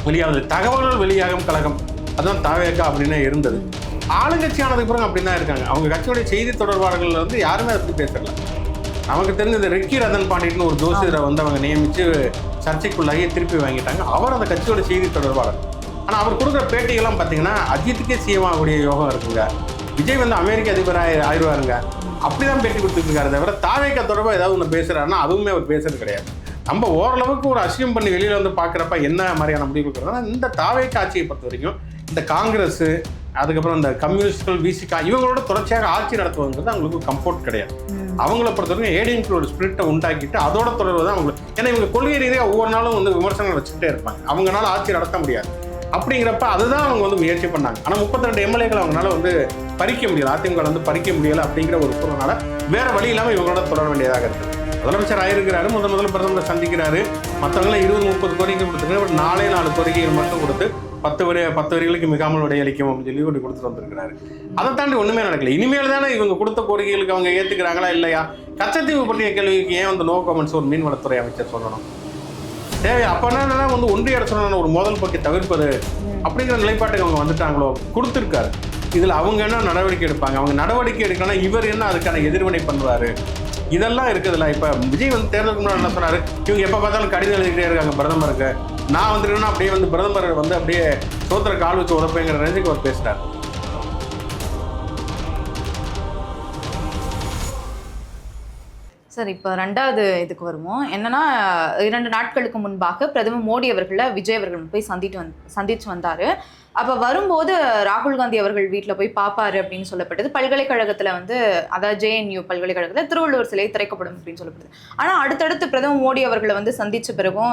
வெளியாகுது. தகவல்கள் வெளியாகும் கழகம், அதுதான் தாவேகா அப்படின்னு இருந்தது. ஆளுங்கட்சி ஆனதுக்கு பிறகு அப்படி தான் இருக்காங்க. அவங்க கட்சியுடைய செய்தி தொடர்பாளர்கள் வந்து யாருமே அதை பற்றி பேசல. நமக்கு தெரிஞ்சது ரெக்கி ரதன் பாண்டியன்னு ஒரு ஜோசியரை வந்து அவங்க நியமித்து சர்ச்சைக்குள்ளாகி திருப்பி வாங்கிட்டாங்க. அவர் அந்த கட்சியோட செய்தி தொடர்பாளர். ஆனால் அவர் கொடுக்குற பேட்டிகள்லாம் பார்த்தீங்கன்னா அஜித்துக்கே சிஎம் ஆகக்கூடிய யோகம் இருக்குங்க. விஜய் வந்து அமெரிக்க அதிபராக ஆயிடுவாருங்க. அப்படிதான் பேட்டி கொடுத்துருக்காரு தவிர தாவேகா தொடர்பாக ஏதாவது ஒன்று பேசுகிறாருன்னா அதுவுமே அவர் பேசுறது கிடையாது. நம்ம ஓரளவுக்கு ஒரு அசியம் பண்ணி வெளியில் வந்து பார்க்குறப்ப என்ன மாதிரியான முடிவு கொடுக்குறதுனா இந்த தாவேகா ஆட்சியை பொறுத்த வரைக்கும் இந்த காங்கிரஸ், அதுக்கப்புறம் இந்த கம்யூனிஸ்ட்கள், விசிகா இவங்களோட தொடர்ச்சியாக ஆட்சி நடத்துவதுங்கிறது அவங்களுக்கு கம்ஃபர்ட் கிடையாது. அவங்கள பொறுத்தவரைக்கும் ஏடிஎம்கேயோட ஸ்பிரிட்டை உண்டாக்கிட்டு அதோட தொடர்பு தான் அவங்களுக்கு. ஏன்னா இவங்க கொள்கை ரீதியாக ஒவ்வொரு நாளும் வந்து விமர்சனங்கள் வச்சுக்கிட்டே இருப்பாங்க. அவங்களால ஆட்சி நடத்த முடியாது. அப்படிங்கிறப்ப அதுதான் அவங்க வந்து முயற்சி பண்ணாங்க. ஆனால் 32 எம்எல்ஏக்கள் அவங்களால வந்து பறிக்க முடியல, அதிமுக வந்து பறிக்க முடியலை அப்படிங்கிற ஒரு சூழனால வேற வழி இல்லாமல் இவங்களோட தொடர வேண்டியதாக இருக்குது. முதலமைச்சர் ஆயிருக்கிறாரு, முதல்ல பிரதமரை சந்திக்கிறாரு, மற்றவங்களாம் 20-30 கோரிக்கை கொடுத்துருக்காரு. பட் 4 கோரிக்கைகள் மட்டும் கொடுத்து 10 வரிகளுக்கு மிகாமல் விடையளிக்கும் அப்படின்னு சொல்லி ஒன்று கொடுத்துட்டு வந்திருக்கிறாரு. அதை தாண்டி ஒன்றுமே நடக்கல. இனிமேல் தானே இவங்க கொடுத்த கோரிக்கைகளுக்கு அவங்க ஏற்றுக்கிறாங்களா இல்லையா? கச்சத்தீவு பற்றிய கேள்விக்கு ஏன் வந்து நோ கமெண்ட்ஸ் ஒரு மீன்வளத்துறை அமைச்சர் சொல்லணும்? தேவை அப்போனா வந்து ஒன்றிய அரசு ஒரு மோதல் போக்கை தவிர்ப்பது அப்படிங்கிற நிலைப்பாட்டுக்கு அவங்க வந்துட்டாங்களோ? கொடுத்துருக்காரு. இதில் அவங்க என்ன நடவடிக்கை எடுப்பாங்க? அவங்க நடவடிக்கை எடுக்கணும்னா இவர் என்ன அதுக்கான எதிர்வினை பண்ணுவார்? இதெல்லாம் இருக்குதுல்ல. இப்போ விஜய் வந்து தேர்தலுக்கு முன்னாடி என்ன சொன்னார்? இவங்க எப்போ பார்த்தாலும் கடிதம் எழுதிக்கிட்டே இருக்காங்க பிரதமருக்கு, நான் வந்துருக்கேன்னா அப்படியே வந்து பிரதமர் வந்து அப்படியே சோத்திர கால் வச்சு உதப்பேங்கிற ரேஞ்சுக்கு அவர் பேசுகிறார். சார், இப்போ 2வது இதுக்கு வருவோம். என்னன்னா 2 நாட்களுக்கு முன்பாக பிரதமர் மோடி அவர்களை விஜய் அவர்கள் போய் சந்திச்சு வந்தாரு. அப்போ வரும்போது ராகுல் காந்தி அவர்கள் வீட்டில் போய் பார்ப்பாரு அப்படின்னு சொல்லப்பட்டது. பல்கலைக்கழகத்தில் வந்து, அதாவது JNU பல்கலைக்கழகத்தில் திருவள்ளுவர் சிலை திறக்கப்படும் அப்படின்னு சொல்லப்படுது. ஆனால் அடுத்தடுத்து பிரதமர் மோடி அவர்களை வந்து சந்திச்ச பிறகும்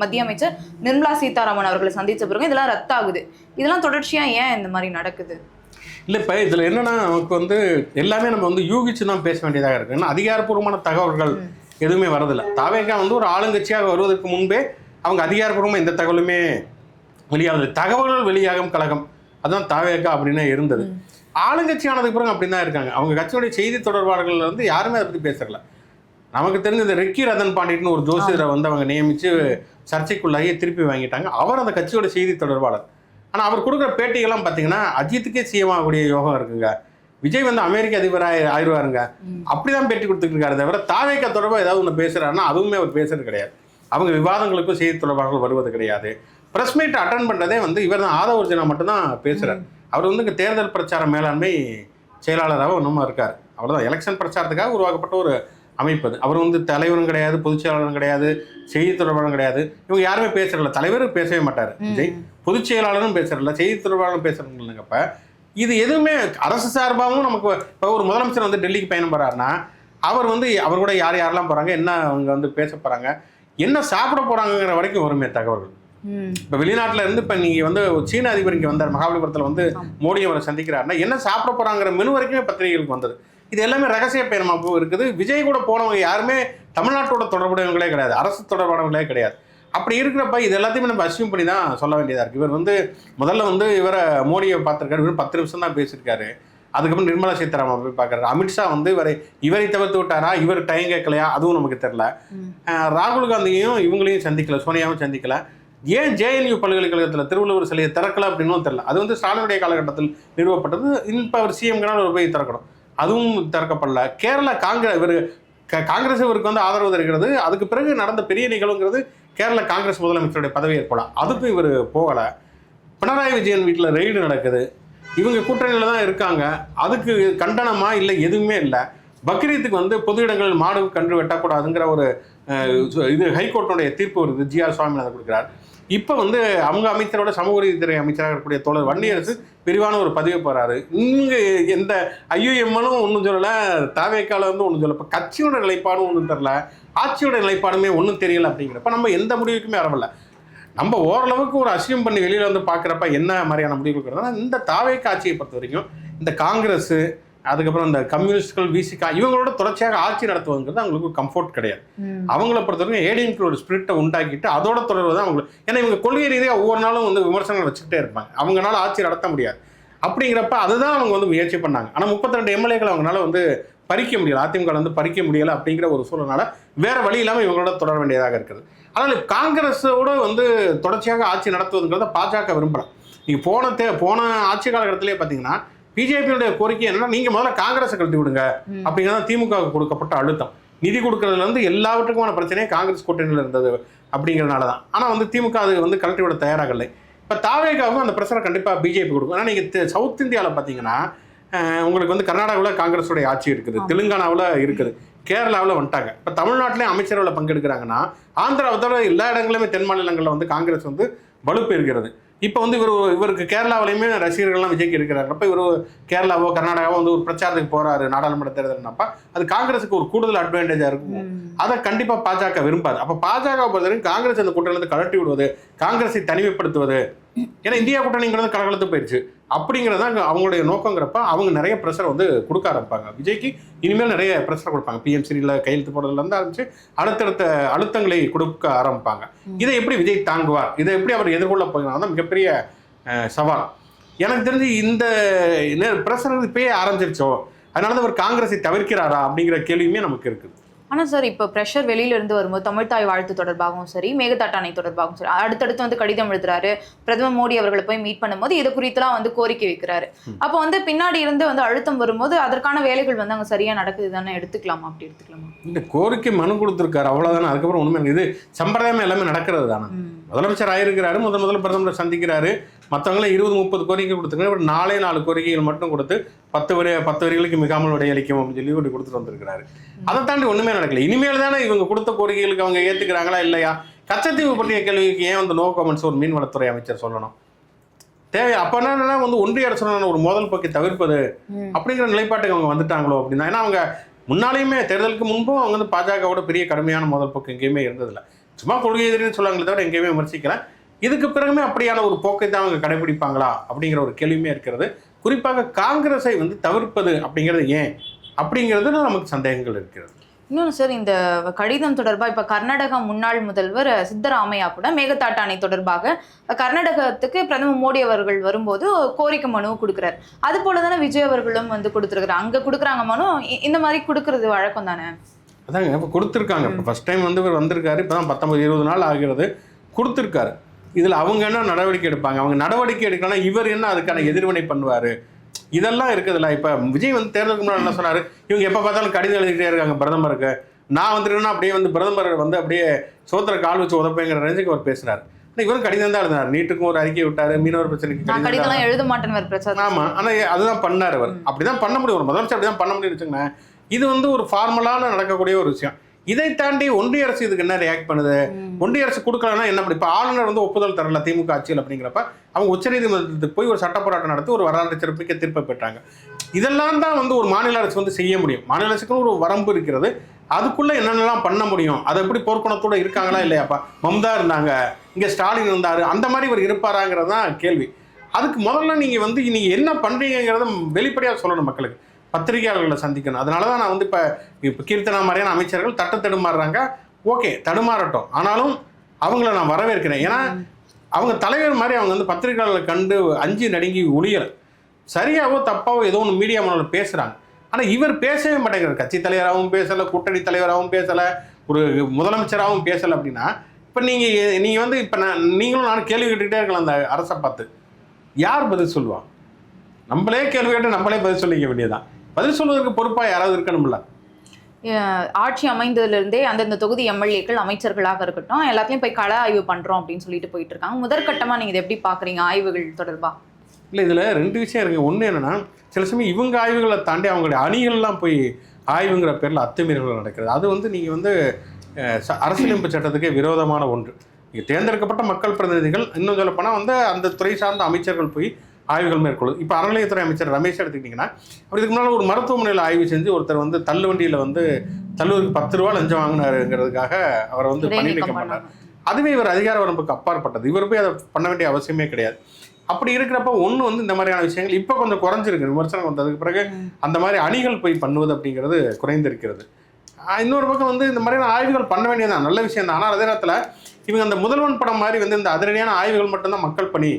மத்திய அமைச்சர் நிர்மலா சீதாராமன் அவர்களை சந்திச்ச பிறகும் இதெல்லாம் ரத்தாகுது. இதெல்லாம் தொடர்ச்சியாக ஏன் இந்த மாதிரி நடக்குது? இல்லை, இப்போ இதில் என்னன்னா நமக்கு வந்து எல்லாமே நம்ம வந்து யூகிச்சு தான் பேச வேண்டியதாக இருக்குது. ஏன்னா அதிகாரப்பூர்வமான தகவல்கள் எதுவுமே வரதில்லை. தாவேகா வந்து ஒரு ஆளுங்கட்சியாக வருவதற்கு முன்பே அவங்க அதிகாரப்பூர்வமாக எந்த தகவலுமே வெளியாகுது. தகவல்கள் வெளியாகும் கழகம், அதுதான் தாவேகா அப்படின்னு இருந்தது. ஆளுங்கட்சி ஆனதுக்கு பிறகு அப்படி தான் இருக்காங்க. அவங்க கட்சியுடைய செய்தி தொடர்பாளர்கள் வந்து யாருமே அதை பற்றி பேசல. நமக்கு தெரிஞ்சது ரெக்கி ரதன் பாண்டியன்னு ஒரு ஜோசியரை வந்து அவங்க நியமித்து சர்ச்சைக்குள்ளாகி திருப்பி வாங்கிட்டாங்க. அவர் அந்த கட்சியோட செய்தி தொடர்பாளர். ஆனால் அவர் கொடுக்குற பேட்டிகள்லாம் பார்த்தீங்கன்னா அஜித்துக்கே சிஎம் ஆகக்கூடிய யோகம் இருக்குங்க. விஜய் வந்து அமெரிக்க அதிபராக ஆயிடுவாருங்க. அப்படிதான் பேட்டி கொடுத்துட்டு இருக்காரு தவிர தாவேகா தொடர்பாக ஏதாவது ஒன்று பேசுகிறாருன்னா அதுவுமே அவர் பேசுறது கிடையாது. அவங்க விவாதங்களுக்கும் செய்தி தொடர்பாளர்கள் வருவது கிடையாது. ப்ரெஸ் மீட் அட்டன் பண்ணுறதே வந்து இவர் தான் ஆதவர்ஜனா மட்டும்தான் பேசுகிறார். அவர் வந்து இங்கே தேர்தல் பிரச்சார மேலாண்மை செயலாளராக ஒன்றுமா இருக்கார். அவ்வளோதான். எலெக்ஷன் பிரச்சாரத்துக்காக உருவாக்கப்பட்ட ஒரு அமைப்பு அது. அவர் வந்து தலைவரும் கிடையாது, பொதுச் செயலாளரும் கிடையாது, செய்தி தொடர்பாளரும் கிடையாது. இவங்க யாருமே பேசுறதில்ல. தலைவர் பேசவே மாட்டார் விஜய், பொதுச் செயலாளரும் பேசுறதில்ல, செய்தி தொடர்பாளரும் பேசுறது இல்லைங்க. இப்போ இது எதுவுமே அரசு சார்பாகவும் நமக்கு இப்போ ஒரு முதலமைச்சர் வந்து டெல்லிக்கு பயணம் போகிறாருன்னா அவர் வந்து அவர் கூட யாரெல்லாம் போகிறாங்க, என்ன அவங்க வந்து பேச போகிறாங்க, என்ன சாப்பிட போகிறாங்கிற வரைக்கும் வருமே தகவல்கள். இப்போ வெளிநாட்டில் இருந்து இப்போ நீங்கள் வந்து சீன அதிபர் இங்கே வந்தார், மகாபலிபுரத்தில் வந்து மோடி அவரை சந்திக்கிறாருன்னா என்ன சாப்பிட போகிறாங்கிற மெனு வரைக்குமே பத்திரிகைகளுக்கு வந்தது. இது எல்லாமே ரகசிய பயணமாக இருக்குது. விஜய் கூட போனவங்க யாருமே தமிழ்நாட்டோட தொடர்புடையவங்களே கிடையாது, அரசு தொடர்பானவங்களே கிடையாது. அப்படி இருக்கிறப்ப இது எல்லாத்தையுமே நம்ம அசியூம் பண்ணி தான் சொல்ல வேண்டியதாக இருக்குது. இவர் வந்து முதல்ல வந்து இவரை மோடியை பார்த்துருக்காரு, இவர் 10 நிமிஷம் தான் பேசியிருக்காரு. அதுக்கப்புறம் நிர்மலா சீதாராமன் போய் பார்க்குறாரு. அமித்ஷா வந்து இவரை தவிர்த்து விட்டாரா, இவர் டைம் கேட்கலையா, அதுவும் நமக்கு தெரில. ராகுல் காந்தியும் இவங்களையும் சந்திக்கல, சோனியாவும் சந்திக்கல. ஏன் JNU பல்கலைக்கழகத்தில் திருவள்ளுவர் சிலையை திறக்கல அப்படின்னும் தெரில. அது வந்து ஸ்டாலினுடைய காலகட்டத்தில் நிறுவப்பட்டது. இப்போ அவர் சிஎம்கனால் ஒரு போய் திறக்கணும், அதுவும் திறக்கப்படல. கேரளா காங்கிரஸ் இவருக்கு வந்து ஆதரவு தருகிறது. அதுக்கு பிறகு நடந்த பெரிய நிகழ்வுங்கிறது கேரள காங்கிரஸ் முதலமைச்சருடைய பதவி ஏற்படலாம், அதுக்கும் இவர் போகலை. பினராயி விஜயன் வீட்டில் ரெய்டு நடக்குது, இவங்க கூட்டணியில் தான் இருக்காங்க. அதுக்கு கண்டனமா இல்லை, எதுவுமே இல்லை. பக்ரீத்துக்கு வந்து பொது இடங்களில் மாடு கன்று வெட்டக்கூடாதுங்கிற ஒரு இது ஹைகோர்ட்டுடைய தீர்ப்பு வருது, GR சுவாமிநாதன் கொடுக்குறார். இப்போ வந்து அவங்க அமைச்சரோட சமூக நீதித்துறை அமைச்சராக இருக்கக்கூடிய தோழர் வன்னியரசு விரிவான ஒரு பதிவு போகிறாரு. இங்கே எந்த IUMலும் ஒன்றும் சொல்லலை, தாவேக்கால வந்து ஒன்றும் சொல்லலை. இப்போ கட்சியோட நிலைப்பாடும் ஒன்றும் தெரில, ஆட்சியோட நிலைப்பாடுமே ஒன்றும் தெரியல. அப்படிங்கிறப்ப நம்ம எந்த முடிவுக்குமே வரவில்லை. நம்ம ஓரளவுக்கு ஒரு அசியம் பண்ணி வெளியில் வந்து பார்க்குறப்ப என்ன மாதிரியான முடிவு கொடுக்குறதுனா இந்த தாவேக்கா ஆட்சியை பொறுத்த வரைக்கும் இந்த காங்கிரஸ், அதுக்கப்புறம் இந்த கம்யூனிஸ்ட்கள், விசிகா இவங்களோட தொடர்ச்சியாக ஆட்சி நடத்துவதுங்கிறது அவங்களுக்கு கம்ஃபர்ட் கிடையாது. அவங்கள பொறுத்தவரைக்கும் ஏடிஎம்கேயோட ஸ்பிரிட்டை உண்டாக்கிட்டு அதோட தொடர்பு தான் அவங்களுக்கு. ஏன்னா இவங்க கொள்கை ரீதியாக ஒவ்வொரு நாளும் வந்து விமர்சனங்கள் வச்சுக்கிட்டே இருப்பாங்க. அவங்களால ஆட்சி நடத்த முடியாது. அப்படிங்கிறப்ப அதுதான் அவங்க வந்து முயற்சி பண்ணாங்க. ஆனால் 32 எம்எல்ஏக்கள் அவங்களால வந்து பறிக்க முடியல, அதிமுக வந்து பறிக்க முடியலை அப்படிங்கிற ஒரு சூழல்னால வேற வழி இல்லாமல் இவங்களோட தொடர வேண்டியதாக இருக்குது. அதனால் காங்கிரஸோட வந்து தொடர்ச்சியாக ஆட்சி நடத்துவதுங்கிறத பாஜக விரும்பலாம். நீங்கள் போன ஆட்சி காலகட்டத்திலே பார்த்தீங்கன்னா பிஜேபியுடைய கோரிக்கை என்னன்னா, நீங்கள் முதல்ல காங்கிரஸை கழட்டி விடுங்க அப்படிங்கிறத திமுக கொடுக்கப்பட்ட அழுத்தம். நிதி கொடுக்கறதுல இருந்து எல்லாவற்றுக்குமான பிரச்சனையே காங்கிரஸ் கூட்டணியில் இருந்தது அப்படிங்கிறதுனால தான். ஆனால் வந்து திமுக அது வந்து கழட்டி விட தயாராகலை. இப்போ தாவேகாவும் அந்த ப்ரெஷரை கண்டிப்பாக பிஜேபி கொடுக்கும். ஆனால் நீங்கள் சவுத் இந்தியாவில் பார்த்தீங்கன்னா உங்களுக்கு வந்து கர்நாடகாவில் காங்கிரஸுடைய ஆட்சி இருக்குது, தெலுங்கானாவில் இருக்குது, கேரளாவில் வந்துட்டாங்க. இப்போ தமிழ்நாட்டிலே அமைச்சரவையில் பங்கெடுக்கிறாங்கன்னா ஆந்திராவை எல்லா இடங்களுமே தென் மாநிலங்களில் வந்து காங்கிரஸ் வந்து வலுப்பெறுகிறது. இப்போ வந்து இவருக்கு கேரளாவிலையுமே ரசிகர்கள்லாம் விஜய்க்கு இருக்கிறார். அப்போ இவர் கேரளாவோ கர்நாடகாவோ வந்து ஒரு பிரச்சாரத்துக்கு போறாரு நாடாளுமன்ற தேர்தல்னாப்பா அது காங்கிரஸுக்கு ஒரு கூடுதல் அட்வான்டேஜா இருக்கும். அதை கண்டிப்பா பாஜக விரும்பாது. அப்போ பாஜக பொறுத்தவரைக்கும் காங்கிரஸ் அந்த கூட்டணியிலிருந்து கழட்டி விடுவது, காங்கிரஸை தனிமைப்படுத்துவது, ஏன்னா இந்தியா கூட்டணிங்கிறது கலகலத்து போயிடுச்சு அப்படிங்கிறத அவங்களுடைய நோக்கங்கிறப்ப அவங்க நிறைய ப்ரெஷர் வந்து கொடுக்க ஆரம்பிப்பாங்க. விஜய்க்கு இனிமேல் நிறைய ப்ரெஷர் கொடுப்பாங்க. பிஎம்சியில் கையெழுத்து போடுறதுலேருந்து ஆரம்பிச்சு அடுத்தடுத்த அழுத்தங்களை கொடுக்க ஆரம்பிப்பாங்க. இதை எப்படி விஜய் தாங்குவார், இதை எப்படி அவர் எதிர்கொள்ள போகிறார் தான் மிகப்பெரிய சவால். எனக்கு தெரிஞ்சு இந்த ப்ரெஷர் இப்பயே ஆரம்பிச்சிருச்சோ, அதனால தான் அவர் காங்கிரஸை தவிர்க்கிறாரா அப்படிங்கிற கேள்வியுமே நமக்கு இருக்குது. ஆனால் சார் இப்போ ப்ரெஷர் வெளியில இருந்து வரும்போது தமிழ்தாய் வாழ்த்து தொடர்பாகவும் சரி, மேகதாட்டு அணை தொடர்பாகவும் சரி, அடுத்தடுத்து வந்து கடிதம் எழுதுறாரு. பிரதமர் மோடி அவர்களை போய் மீட் பண்ணும்போது இது குறித்துலாம் வந்து கோரிக்கை வைக்கிறாரு. அப்போ வந்து பின்னாடி இருந்து வந்து அழுத்தம் வரும்போது அதற்கான வேலைகள் வந்து அங்கே சரியா நடக்குது தானே, எடுத்துக்கலாமா? அப்படி எடுத்துக்கலாமா? இந்த கோரிக்கை மனு கொடுத்துருக்காரு, அவ்வளோதானே. அதுக்கப்புறம் ஒன்றுமே இது சம்பிரதாயமே எல்லாமே நடக்கிறது தானே. முதலமைச்சர் ஆயிருக்கிறாரு, முதல்ல பிரதமரை சந்திக்கிறாரு, மற்றவங்கள 20-30 கோரிக்கை கொடுத்துருக்காரு. ஒரு 4 கோரிக்கைகள் மட்டும் கொடுத்து 10 வரிகளுக்கு மிகாமல் விடையளிக்கும் அப்படின்னு சொல்லி கொடுத்துட்டு வந்திருக்கிறாரு. அதை தாண்டி ஒன்றுமே நடக்கல. இனிமேல் தானே இவங்க கொடுத்த கோரிக்கைகளுக்கு அவங்க ஏற்றுக்கிறாங்களா இல்லையா? கச்சத்தீவு பற்றிய கேள்விக்கு ஏன் வந்து நோ கமெண்ட்ஸ் ஒரு மீன்வளத்துறை அமைச்சர் சொல்லணும் தேவை? அப்போ என்னன்னா வந்து ஒன்றிய அரசு ஒரு மோதல் போக்கை தவிர்ப்பது அப்படிங்கிற நிலைப்பாட்டுக்கு அவங்க வந்துட்டாங்களோ அப்படின்னா. ஏன்னா அவங்க முன்னாலேயுமே தேர்தலுக்கு முன்பும் அவங்க வந்து பாஜகவோட பெரிய கடுமையான மோதல் போக்கு எங்கேயுமே இருந்ததில்லை. சும்மா கொள்கை எதிரின்னு சொல்லுவாங்களே தவிர எங்கேயுமே விமர்சிக்கிறேன். இதுக்கு பிறகுமே அப்படியான ஒரு போக்கை தான் அவங்க கடைபிடிப்பாங்களா அப்படிங்கிற ஒரு கேள்வியுமே இருக்கிறது. குறிப்பாக காங்கிரஸை வந்து தவிர்ப்பது அப்படிங்கிறது ஏன் அப்படிங்கிறது நமக்கு சந்தேகங்கள் இருக்கிறது. இன்னொன்று சார், இந்த கடிதம் தொடர்பாக இப்போ கர்நாடகா முன்னாள் முதல்வர் சித்தராமையா கூட மேகதாட்டு அணை தொடர்பாக கர்நாடகத்துக்கு பிரதமர் மோடி அவர்கள் வரும்போது கோரிக்கை மனு கொடுக்குறாரு. அது போல தானே விஜய் அவர்களும் வந்து கொடுத்துருக்குறாரு. அங்கே கொடுக்குறாங்க மனு, இந்த மாதிரி கொடுக்கறது வழக்கம் தானே? அதாங்க இப்போ கொடுத்துருக்காங்க. இப்போ ஃபர்ஸ்ட் டைம் வந்து இவர் வந்திருக்காரு, இப்போ தான் 19-20 நாள் ஆகிறது, கொடுத்துருக்காரு. இதில் அவங்க என்ன நடவடிக்கை எடுப்பாங்க? அவங்க நடவடிக்கை எடுக்கலன்னா இவர் என்ன அதுக்கான எதிர்வினை பண்ணுவார்? இதெல்லாம் இருக்குதுல்ல. இப்போ விஜய் வந்து தேர்தலுக்கு முன்னாடி என்ன சொன்னார், இவங்க எப்போ பார்த்தாலும் கடிதம் எழுதிக்கிட்டே இருக்காங்க பிரதமருக்கு, நான் வந்துருக்கேன்னா அப்படியே வந்து பிரதமர் வந்து அப்படியே சோத்திர கால் வச்சு உதப்பேங்கிற ரேஞ்சுக்கு அவர் பேசுறாரு. இவரும் கடிதம் தான் எழுதினார். நீட்டுக்கும் ஒரு அறிக்கை விட்டாரு, மீனவர் பிரச்சனைக்கு கடிதம் எழுத மாட்டேன். ஆமா, ஆனால் அதுதான் பண்ணார் அவர். அப்படிதான் பண்ண முடியும், ஒரு முதலமைச்சர் அப்படிதான் பண்ண முடியும்னு வச்சுக்கோங்க. இது வந்து ஒரு ஃபார்மலான நடக்கக்கூடிய ஒரு விஷயம். இதை தாண்டி ஒன்றிய அரசு இதுக்கு என்ன ரியாக்ட் பண்ணுது? ஒன்றிய அரசு கொடுக்கலன்னா என்ன பண்ணி? இப்போ ஆளுநர் வந்து ஒப்புதல் தரல திமுக ஆட்சியில் அப்படிங்கிறப்ப அவங்க உச்சநீதிமன்றத்துக்கு போய் ஒரு சட்ட போராட்டம் நடத்தி ஒரு வரலாற்று சிறப்புமிக்க தீர்ப்பை பெற்றாங்க. இதெல்லாம் தான் வந்து ஒரு மாநில அரசு வந்து செய்ய முடியும். மாநில அரசுக்கு ஒரு வரம்பு இருக்கிறது, அதுக்குள்ள என்னென்னலாம் பண்ண முடியும். அதை எப்படி போர்க்குணத்தோட இருக்காங்களா இல்லையாப்பா? மம்தா இருந்தாங்க, இங்கே ஸ்டாலின் இருந்தாரு, அந்த மாதிரி இவர் இருப்பாராங்கிறது தான் கேள்வி. அதுக்கு முதல்ல நீங்கள் வந்து நீங்கள் என்ன பண்ணுறீங்கிறத வெளிப்படையாக சொல்லணும் மக்களுக்கு. பத்திரிகையாளர்களை சந்திக்கணும். அதனால தான் நான் வந்து இப்போ கீர்த்தனா மாதிரியான அமைச்சர்கள் தடுமாறுறாங்க. ஓகே, தடுமாறட்டும், ஆனாலும் அவங்கள நான் வரவேற்கிறேன். ஏன்னா அவங்க தலைவர் மாதிரி அவங்க வந்து பத்திரிகையாளர்களை கண்டு அஞ்சு நடுங்கி ஒளியலை. சரியாவோ தப்பாவோ ஏதோ ஒன்று மீடியா முன்னாடி பேசுகிறாங்க. ஆனால் இவர் பேசவே மாட்டேங்கிறார். கட்சி தலைவராகவும் பேசலை, கூட்டணி தலைவராகவும் பேசலை, ஒரு முதலமைச்சராகவும் பேசலை. அப்படின்னா இப்போ நீங்கள் வந்து இப்போ நீங்களும் நானும் கேள்வி கேட்டுக்கிட்டே இருக்கலாம் அந்த அரசை பார்த்து. யார் பதில் சொல்லுவான்? நம்மளே கேள்வி கேட்டு நம்மளே பதில் சொல்லிக்க வேண்டியதான். பதில் சொல்வதற்கு பொறுப்பாக யாராவது இருக்கணும்ல. ஆட்சி அமைந்ததுலேருந்தே அந்தந்த தொகுதி எம்எல்ஏக்கள் அமைச்சர்களாக இருக்கட்டும் எல்லாத்தையும் போய் கள ஆய்வு பண்ணுறோம் அப்படின்னு சொல்லிட்டு போயிட்டு இருக்காங்க. முதற்கட்டமாக நீங்கள் இதை எப்படி பார்க்குறீங்க ஆய்வுகள் தொடர்பாக? இல்லை, இதில் 2 விஷயம் இருக்குது. ஒன்று என்னென்னா, சில சமயம் இவங்க ஆய்வுகளை தாண்டி அவங்களுடைய அணிகள்லாம் போய் ஆய்வுங்கிற பேரில் அத்துமீறல்கள் நடக்கிறது. அது வந்து நீங்கள் வந்து அரசியலமைப்பு சட்டத்துக்கே விரோதமான ஒன்று. நீங்கள் தேர்ந்தெடுக்கப்பட்ட மக்கள் பிரதிநிதிகள், இன்னும் சொல்லப்போனால் வந்து அந்த துறை சார்ந்த அமைச்சர்கள் போய் ஆய்வுகள் மேற்கொள்ளுது. இப்போ அறநிலையத்துறை அமைச்சர் ரமேஷ் எடுத்துக்கிட்டிங்கன்னா, அவர் இதுக்கு முன்னால் ஒரு மருத்துவமனையில் ஆய்வு செஞ்சு ஒருத்தர் வந்து தள்ளு வண்டியில் வந்து தள்ளுவதுக்கு 10 ரூபா லஞ்சம் வாங்கினாருங்கிறதுக்காக அவரை வந்து பணி நீக்கம் பண்ணார். அதுவே இவர் அதிகார வரம்புக்கு அப்பாற்பட்டது. இவர் போய் அதை பண்ண வேண்டிய அவசியமே கிடையாது. அப்படி இருக்கிறப்ப ஒன்று வந்து இந்த மாதிரியான விஷயங்கள் இப்போ கொஞ்சம் குறைஞ்சிருக்கு. விமர்சனம் வந்ததுக்கு பிறகு அந்த மாதிரி அணிகள் போய் பண்ணுவது அப்படிங்கிறது குறைந்திருக்கிறது. இன்னொரு பக்கம் வந்து இந்த மாதிரியான ஆய்வுகள் பண்ண வேண்டியதான், நல்ல விஷயம் தான். ஆனால் அதே நேரத்தில் இவங்க அந்த முதல்வன் படம் மாதிரி வந்து இந்த அதிரடியான ஆய்வுகள் மட்டும்தான் மக்கள் பணி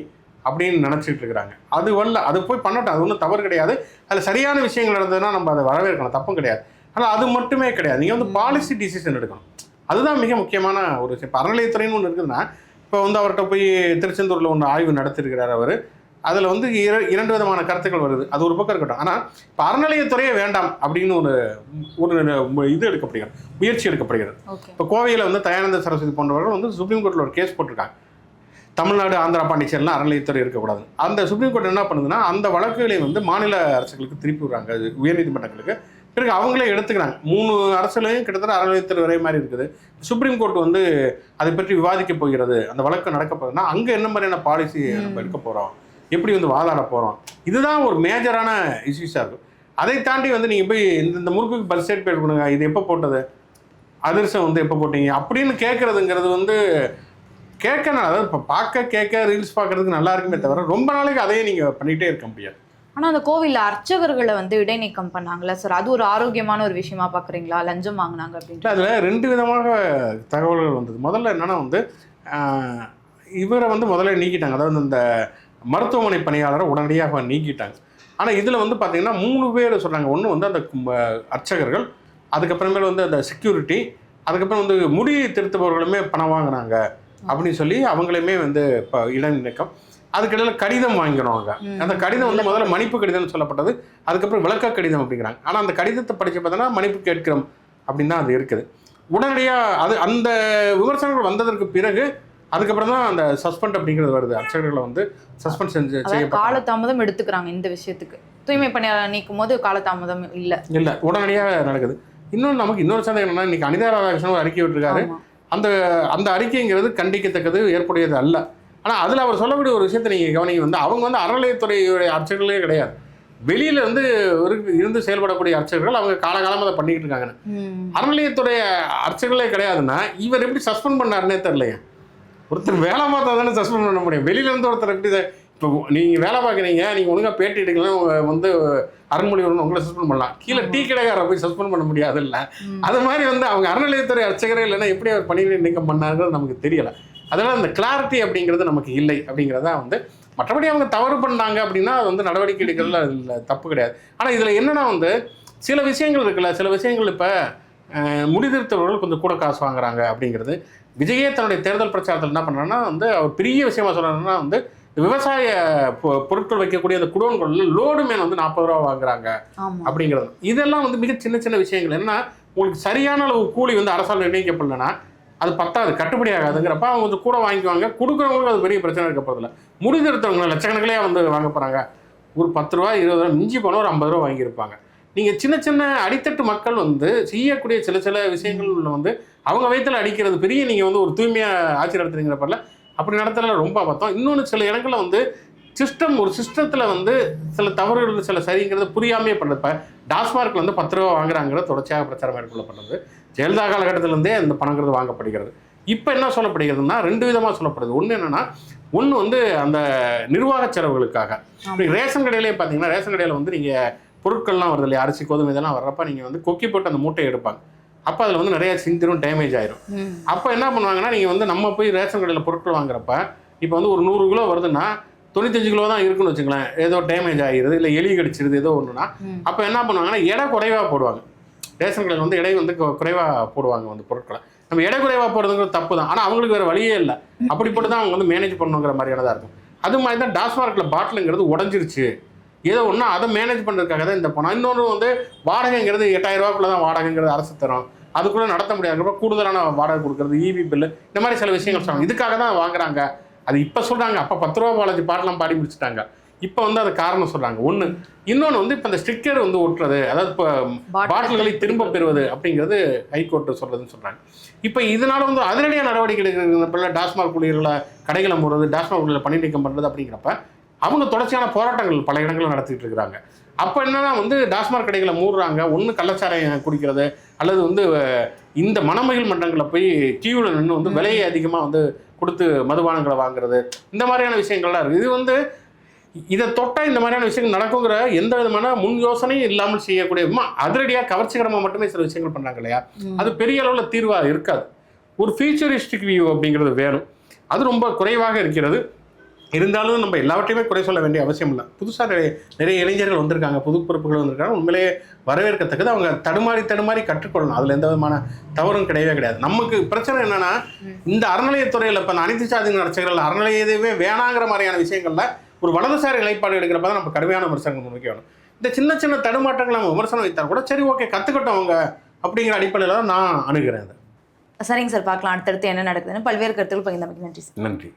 அப்படின்னு நினச்சிட்டு இருக்கிறாங்க. அது வரல, அது போய் பண்ணட்டும், அது ஒன்றும் தவறு கிடையாது. அதில் சரியான விஷயங்கள் நடந்ததுன்னா நம்ம அதை வரவேற்கணும், தப்பும் கிடையாது. ஆனால் அது மட்டுமே கிடையாது, நீங்கள் வந்து பாலிசி டிசிஷன் எடுக்கணும். அதுதான் மிக முக்கியமான ஒரு விஷயம். இப்போ அறநிலையத்துறைன்னு ஒன்று இருக்குதுன்னா, இப்போ வந்து அவர்கிட்ட போய் திருச்செந்தூரில் ஒன்று ஆய்வு நடத்திருக்கிறார் அவர். அதில் வந்து இரண்டு விதமான கருத்துக்கள் வருது. அது ஒரு பக்கம் இருக்கட்டும். ஆனால் இப்போ அறநிலையத்துறையே வேண்டாம் அப்படின்னு ஒரு இது எடுக்கப்படுகிறது, முயற்சி எடுக்கப்படுகிறது. இப்போ கோவையில் வந்து தயானந்த சரஸ்வதி போன்றவர்கள் வந்து சுப்ரீம் கோர்ட்டில் ஒரு கேஸ் போட்டிருக்காங்க. தமிழ்நாடு, ஆந்திரா, பாண்டிச்சேரிலாம் அறநிலையத்துறை இருக்கக்கூடாது. அந்த சுப்ரீம் கோர்ட் என்ன பண்ணுதுன்னா, அந்த வழக்குகளை வந்து மாநில அரசுகளுக்கு திருப்பி விடுறாங்க, உயர்நீதிமன்றங்களுக்கு. பிறகு அவங்களே எடுத்துக்கிறாங்க. 3 அரசுலையும் கிட்டத்தட்ட அறநிலையத்துறை ஒரே மாதிரி இருக்குது. சுப்ரீம் கோர்ட் வந்து அதை பற்றி விவாதிக்க போகிறது, அந்த வழக்கு நடக்க போகுதுன்னா அங்கே என்ன மாதிரியான பாலிசி நம்ம எடுக்க போகிறோம், எப்படி வந்து வாதாட போகிறோம், இதுதான் ஒரு மேஜரான இஷ்யூஸாக இருக்கும். அதை தாண்டி வந்து நீங்கள் போய் இந்த முறுக்குக்கு பஸ் ஸ்டேட் பேர் கொடுங்க, இது எப்போ போட்டது, அதிர்ஷ்டம் வந்து எப்போ போட்டீங்க அப்படின்னு கேட்குறதுங்கிறது வந்து கேட்கணும். அதாவது இப்போ கேட்க ரீல்ஸ் பார்க்கறதுக்கு நல்லா இருக்குமே தவிர ரொம்ப நாளைக்கு அதையே நீங்கள் பண்ணிகிட்டே இருக்க முடியாது. ஆனால் அந்த கோவிலில் அர்ச்சகர்களை வந்து இடைநீக்கம் பண்ணாங்களா சார், அது ஒரு ஆரோக்கியமான ஒரு விஷயமா பார்க்குறீங்களா? லஞ்சம் வாங்கினாங்க அப்படின்ட்டு அதில் 2 விதமாக தகவல்கள் வந்தது. முதல்ல என்னன்னா வந்து இவரை வந்து முதல்ல நீக்கிட்டாங்க, அதாவது இந்த மருத்துவமனை பணியாளரை உடனடியாக நீக்கிட்டாங்க. ஆனால் இதில் வந்து பார்த்தீங்கன்னா 3 பேர் சொல்கிறாங்க. ஒன்று வந்து அந்த அர்ச்சகர்கள், அதுக்கப்புறமேல வந்து அந்த செக்யூரிட்டி, அதுக்கப்புறம் வந்து முடி திருத்துபவர்களுமே பணம் வாங்கினாங்க அப்படின்னு சொல்லி அவங்களையுமே வந்து இப்போ இடைநீக்கம். அதுக்கிடையில் கடிதம் வாங்கிடுவாங்க. அந்த கடிதம் வந்து முதல்ல மன்னிப்பு கடிதம்னு சொல்லப்பட்டது, அதுக்கப்புறம் விளக்க கடிதம் அப்படிங்கிறாங்க. ஆனால் அந்த கடிதத்தை படித்து பார்த்தோன்னா மன்னிப்பு கேட்கிறோம் அப்படின்னு தான் அது இருக்குது. உடனடியாக அந்த விமர்சனங்கள் வந்ததற்கு பிறகு அதுக்கப்புறம் தான் அந்த சஸ்பெண்ட் அப்படிங்கிறது வருது. அர்ச்சகர்களை வந்து சஸ்பெண்ட் செய்ய காலதாமதம் எடுத்துக்கிறாங்க இந்த விஷயத்துக்கு. தூய்மை பணியாளர் நீக்கும் போது காலதாமதம் இல்லை, உடனடியாக நடக்குது. இன்னொன்று நமக்கு இன்னொரு சந்தேகம் என்னன்னா, இன்னைக்கு அனிதா ராதாகிருஷ்ணன் ஒரு அறிக்கை விட்டுருக்காரு. அந்த அறிக்கைங்கிறது கண்டிக்கத்தக்கது, ஏற்புடையது அல்ல. ஆனால் அதில் அவர் சொல்லக்கூடிய ஒரு விஷயத்தை நீங்கள் கவனிங்க, வந்து அவங்க வந்து அறநிலையத்துறையுடைய அர்ச்சகர்களே கிடையாது, வெளியில வந்து இருந்து செயல்படக்கூடிய அர்ச்சகர்கள். அவங்க காலகாலமாக அதை பண்ணிக்கிட்டு இருக்காங்கன்னு. அறநிலையத்துறை அர்ச்சகர்களே கிடையாதுன்னா இவர் எப்படி சஸ்பெண்ட் பண்ணாருன்னே தெரியலையா? ஒருத்தர் வேலை பார்த்தா தானே சஸ்பெண்ட் பண்ண முடியும். வெளியில இருந்து ஒருத்தர் எப்படி, இப்போ நீங்கள் வேலை பார்க்குறீங்க, நீங்கள் ஒழுங்காக பேட்டி எடுக்கலாம், வந்து அருண்மொழிவர்மன் உங்களை சஸ்பெண்ட் பண்ணலாம், கீழே டீ கடைக்காரை போய் சஸ்பெண்ட் பண்ண முடியாது இல்லை? அது மாதிரி வந்து அவங்க அறநிலையத்துறை அர்ச்சகரே இல்லைன்னா எப்படி அவர் பணியிடை நீக்கம் பண்ணாருங்கிறது நமக்கு தெரியலை. அதனால் அந்த கிளாரிட்டி அப்படிங்கிறது நமக்கு இல்லை அப்படிங்கிறதா வந்து. மற்றபடி அவங்க தவறு பண்ணாங்க அப்படின்னா அது வந்து நடவடிக்கை எடுக்கிறதுல அதில் தப்பு கிடையாது. ஆனால் இதில் என்னன்னா வந்து சில விஷயங்கள் இருக்குல்ல, சில விஷயங்கள் இப்போ முடிதிருத்தவர்கள் கொஞ்சம் கூட காசு வாங்குறாங்க அப்படிங்கிறது. விஜயே தன்னுடைய தேர்தல் பிரச்சாரத்தில் என்ன பண்ணுறாங்கன்னா வந்து அவர் பெரிய விஷயமா சொல்கிறாருன்னா வந்து விவசாய பொருட்கள் வைக்கக்கூடிய அந்த குடோன்களில் லோடு மேன் வந்து 40 ரூபா வாங்குறாங்க அப்படிங்கிறது. இதெல்லாம் வந்து மிக சின்ன சின்ன விஷயங்கள். ஏன்னா உங்களுக்கு சரியான அளவு கூலி வந்து அரசால் நிர்ணயிக்கப்படலைன்னா அது பத்தாது, கட்டுப்படி ஆகாதுங்கிறப்ப அவங்க கொஞ்சம் கூட வாங்கிக்குவாங்க. கொடுக்குறவங்களுக்கு அது பெரிய பிரச்சனை இருக்க போகிறதில்ல. முடிதிருத்தவங்க லட்சக்கணக்கிலே வந்து வாங்க போகிறாங்க. ஒரு 10 ரூபா 20 ரூபா மிஞ்சி போனால் ஒரு 50 ரூபா வாங்கியிருப்பாங்க. நீங்கள் சின்ன சின்ன அடித்தட்டு மக்கள் வந்து செய்யக்கூடிய சில விஷயங்கள் வந்து அவங்க வயிற்றில் அடிக்கிறது பெரிய. நீங்கள் வந்து ஒரு தூய்மையாக ஆட்சி நடத்துறீங்கிறப்பல அப்படி நடத்துறதுல ரொம்ப அபத்தம். இன்னொன்று சில இடங்களில் வந்து ஒரு சிஸ்டத்தில் வந்து சில தவறுகள் சில சரிங்கிறது புரியாமே பண்ணுறது. இப்போ டாஸ்மார்க்கில் வந்து 10 ரூபா வாங்குறாங்கிறது தொடர்ச்சியாக பிரச்சாரம் மேற்கொள்ளப்படுறது. ஜெயலலிதா காலகட்டத்திலேருந்தே அந்த பணங்கிறது வாங்கப்படுகிறது. இப்போ என்ன சொல்லப்படுகிறதுனா 2 விதமாக சொல்லப்படுது. ஒன்று என்னென்னா, ஒன்று வந்து அந்த நிர்வாக செலவுகளுக்காக. இப்படி ரேஷன் கடையிலே பார்த்தீங்கன்னா, ரேஷன் கடையில் வந்து நீங்கள் பொருட்கள்லாம் வருது இல்லையா, அரிசி கோதுமை இதெல்லாம் வர்றப்ப நீங்கள் வந்து கொக்கி போட்டு அந்த மூட்டையை எடுப்பாங்க. அப்போ அதில் வந்து நிறைய சிந்திரும், டேமேஜ் ஆயிரும். அப்போ என்ன பண்ணுவாங்கன்னா, நீங்கள் வந்து நம்ம போய் ரேஷன் கடையில் பொருட்கள் வாங்குறப்ப இப்போ வந்து ஒரு 100 கிலோ வருதுன்னா 95 கிலோ தான் இருக்குன்னு வச்சுங்களேன். ஏதோ டேமேஜ் ஆகிடுது, இல்லை எலி கடிச்சிருது, ஏதோ ஒன்றுனா அப்போ என்ன பண்ணுவாங்கன்னா எடை குறைவாக போடுவாங்க. ரேஷன் கடையில் வந்து எடை வந்து குறைவாக போடுவாங்க வந்து பொருட்களை. நம்ம எடை குறைவாக போடுறதுங்கிற தப்பு தான். ஆனால் அவங்களுக்கு வேறு வழியே இல்லை. அப்படிப்பட்டு தான் அவங்க வந்து மேனேஜ் பண்ணணுங்கிற மாதிரியானதாக இருக்கும். அது மாதிரி தான் டாஸ்மார்க்கில் பாட்டிலுங்கிறது உடஞ்சிருச்சு, ஏதோ ஒன்று அதை மேனேஜ் பண்ணுறதுக்காக தான் இந்த பணம். இன்னொன்று வந்து வாடகைங்கிறது 8000 ரூபாய்க்குள்ள தான் வாடகைங்கிறது அரசு தரும். அதுக்குள்ளே நடத்த முடியாதுங்கிறப்ப கூடுதலான வாடகை கொடுக்குறது, இபி பில்லு, இந்த மாதிரி சில விஷயங்கள் சொல்லுவாங்க. இதுக்காக தான் வாங்குறாங்க. அது இப்போ சொல்கிறாங்க, அப்போ 10 ரூபா பாலாஜி பாட்டெலாம் பாடி முடிச்சுட்டாங்க. இப்போ வந்து அது காரணம் சொல்கிறாங்க. ஒன்று. இன்னொன்று வந்து இப்போ இந்த ஸ்டிக்கர் வந்து ஒட்டுறது, அதாவது இப்போ பாட்டில்களை திரும்ப பெறுவது அப்படிங்கிறது ஹைகோர்ட்டு சொல்கிறதுன்னு சொல்கிறாங்க. இப்போ இதனால் வந்து அதிரடியாக நடவடிக்கை எடுக்கிறது. டாஸ்மாக் ஊழியர்களை கடைகளை மூடுறது, டாஸ்மாக் ஊழியர்களை பணி நீக்கம் பண்ணுறது அப்படிங்கிறப்ப அவங்க தொடர்ச்சியான போராட்டங்கள் பல இடங்களில் நடத்திட்டு இருக்கிறாங்க. அப்போ என்னன்னா வந்து டாஸ்மாக் கடைகளை மூடுறாங்க. ஒன்று கள்ளச்சாராயம் குடிக்கிறது, அல்லது வந்து இந்த மணமகிழ் மன்றங்களில் போய் கியூவில் நின்று வந்து விலையை அதிகமாக வந்து கொடுத்து மதுபானங்களை வாங்குறது, இந்த மாதிரியான விஷயங்கள்லாம் இருக்குது. இது வந்து இதை தொட்டால் இந்த மாதிரியான விஷயங்கள் நடக்குங்கிற எந்த விதமான முன் யோசனையும் இல்லாமல் செய்யக்கூடிய அதிரடியாக கவர்ச்சிகரமாக மட்டுமே சில விஷயங்கள் பண்ணுறாங்க இல்லையா, அது பெரிய அளவில் தீர்வாக இருக்காது. ஒரு ஃபியூச்சரிஸ்டிக் வியூ அப்படிங்கிறது வேணும். அது ரொம்ப குறைவாக இருக்கிறது. இருந்தாலும் நம்ம எல்லாவற்றையுமே குறை சொல்ல வேண்டிய அவசியம் இல்லை. புதுசாக நிறைய இளைஞர்கள் வந்திருக்காங்க, புது பொறுப்புகள் வந்திருக்காங்க, உண்மையிலேயே வரவேற்கத்தக்கது. அவங்க தடுமாறி கற்றுக்கொள்ளணும். அதில் எந்த விதமான தவறும் கிடையவே கிடையாது. நமக்கு பிரச்சனை என்னன்னா, இந்த அறநிலையத்துறையில் இப்போ அனைத்து சாதி அரசுகள் அறநிலையவே வேணாங்கிற மாதிரியான விஷயங்கள்ல ஒரு வலதுசாரி நிலைப்பாடு எடுக்கிறப்ப தான் நம்ம கடுமையான விமர்சனங்கள் முன்வைக்க வேணும். இந்த சின்ன சின்ன தடுமாற்றங்கள் நம்ம விமர்சனம் வைத்தால் கூட சரி ஓகே கற்றுக்கட்டும் அவங்க அப்படிங்கிற அடிப்படையில் தான் நான் அணுகிறேன். சரிங்க சார், பார்க்கலாம் அடுத்தடுத்து என்ன நடக்குதுன்னு. பல்வேறு கருத்துக்கள் பகிர்ந்தமைக்கு நன்றி சார். நன்றி.